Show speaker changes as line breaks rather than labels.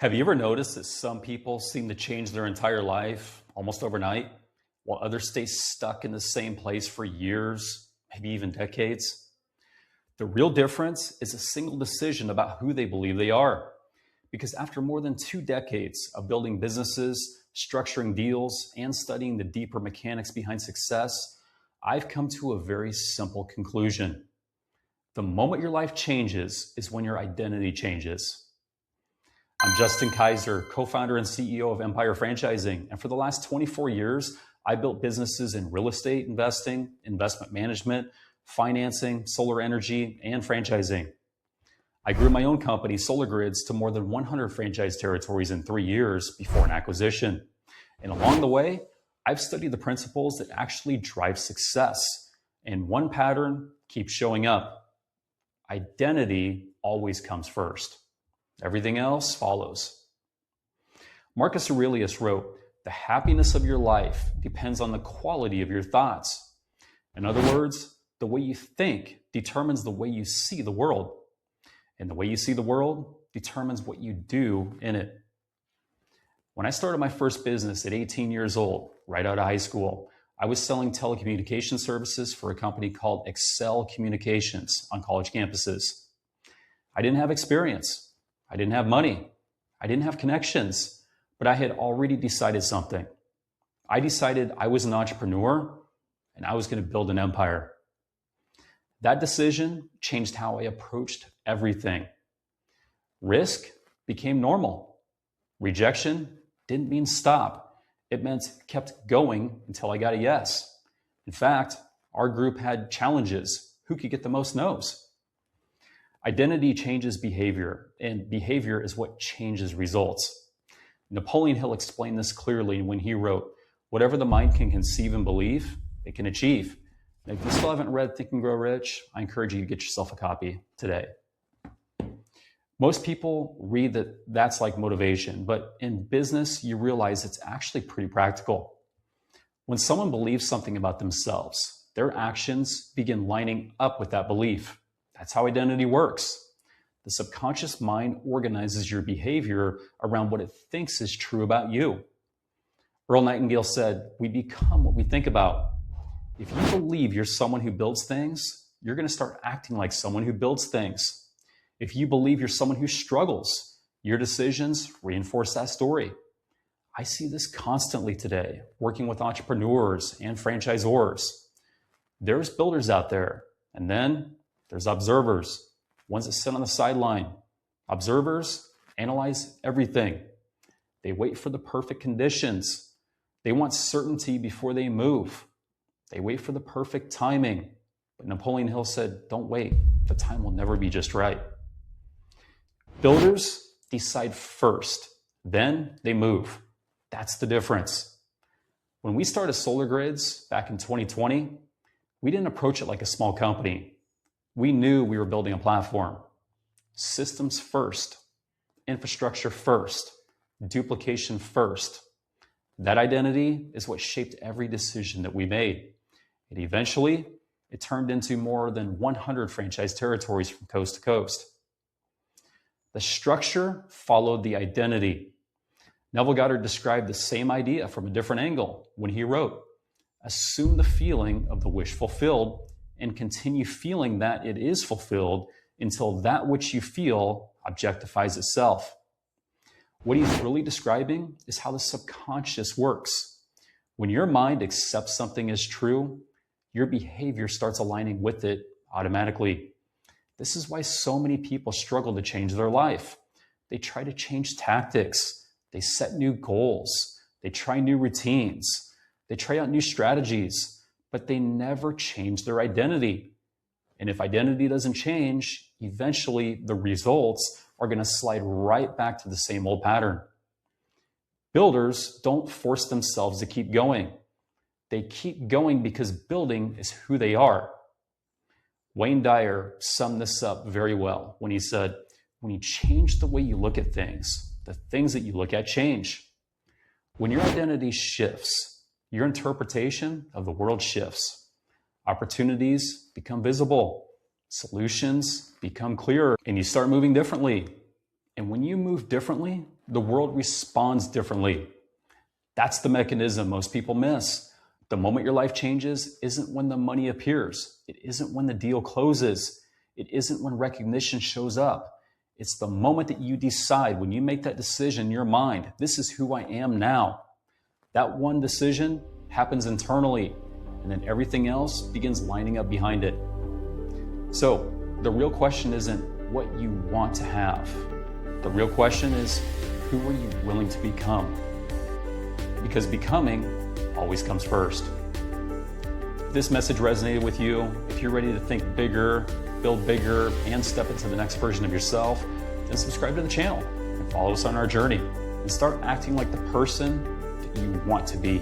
Have you ever noticed that some people seem to change their entire life almost overnight, while others stay stuck in the same place for years, maybe even decades? The real difference is a single decision about who they believe they are. Because after more than 2 decades of building businesses, structuring deals, and studying the deeper mechanics behind success, I've come to a very simple conclusion. The moment your life changes is when your identity changes. I'm Justin Kaiser, co-founder and CEO of Empire Franchising. And for the last 24 years, I built businesses in real estate investing, investment management, financing, solar energy, and franchising. I grew my own company, Solar Grids, to more than 100 franchise territories in 3 years before an acquisition. And along the way, I've studied the principles that actually drive success. And one pattern keeps showing up. Identity always comes first. Everything else follows. Marcus Aurelius wrote, "The happiness of your life depends on the quality of your thoughts." In other words, the way you think determines the way you see the world. And the way you see the world determines what you do in it. When I started my first business at 18 years old, right out of high school, I was selling telecommunication services for a company called Excel Communications on college campuses. I didn't have experience. I didn't have money. I didn't have connections, but I had already decided something. I decided I was an entrepreneur and I was going to build an empire. That decision changed how I approached everything. Risk became normal. Rejection didn't mean stop. It meant kept going until I got a yes. In fact, our group had challenges. Who could get the most no's? Identity changes behavior, and behavior is what changes results. Napoleon Hill explained this clearly when he wrote, "Whatever the mind can conceive and believe, it can achieve." And if you still haven't read Think and Grow Rich, I encourage you to get yourself a copy today. Most people read that that's like motivation, but in business, you realize it's actually pretty practical. When someone believes something about themselves, their actions begin lining up with that belief. That's how identity works. The subconscious mind organizes your behavior around what it thinks is true about you. Earl Nightingale said, "We become what we think about." If you believe you're someone who builds things, you're going to start acting like someone who builds things. If you believe you're someone who struggles, your decisions reinforce that story. I see this constantly today, working with entrepreneurs and franchisors. There's builders out there, and then there's observers, ones that sit on the sideline. Observers analyze everything. They wait for the perfect conditions. They want certainty before they move. They wait for the perfect timing. But Napoleon Hill said, "Don't wait. The time will never be just right." Builders decide first, then they move. That's the difference. When we started Solar Grids back in 2020, we didn't approach it like a small company. We knew we were building a platform. Systems first, infrastructure first, duplication first. That identity is what shaped every decision that we made. And eventually, it turned into more than 100 franchise territories from coast to coast. The structure followed the identity. Neville Goddard described the same idea from a different angle when he wrote, "Assume the feeling of the wish fulfilled and continue feeling that it is fulfilled until that which you feel objectifies itself." What he's really describing is how the subconscious works. When your mind accepts something as true, your behavior starts aligning with it automatically. This is why so many people struggle to change their life. They try to change tactics. They set new goals. They try new routines. They try out new strategies, but they never change their identity. And if identity doesn't change, eventually the results are going to slide right back to the same old pattern. Builders don't force themselves to keep going. They keep going because building is who they are. Wayne Dyer summed this up very well when he said, "When you change the way you look at things, the things that you look at change." When your identity shifts, your interpretation of the world shifts. Opportunities become visible. Solutions become clearer, and you start moving differently. And when you move differently, the world responds differently. That's the mechanism most people miss. The moment your life changes isn't when the money appears. It isn't when the deal closes. It isn't when recognition shows up. It's the moment that you decide, when you make that decision in your mind, this is who I am now. That one decision happens internally, and then everything else begins lining up behind it. So the real question isn't what you want to have. The real question is, who are you willing to become? Because becoming always comes first. If this message resonated with you, if you're ready to think bigger, build bigger, and step into the next version of yourself, then subscribe to the channel and follow us on our journey and start acting like the person that you want to be.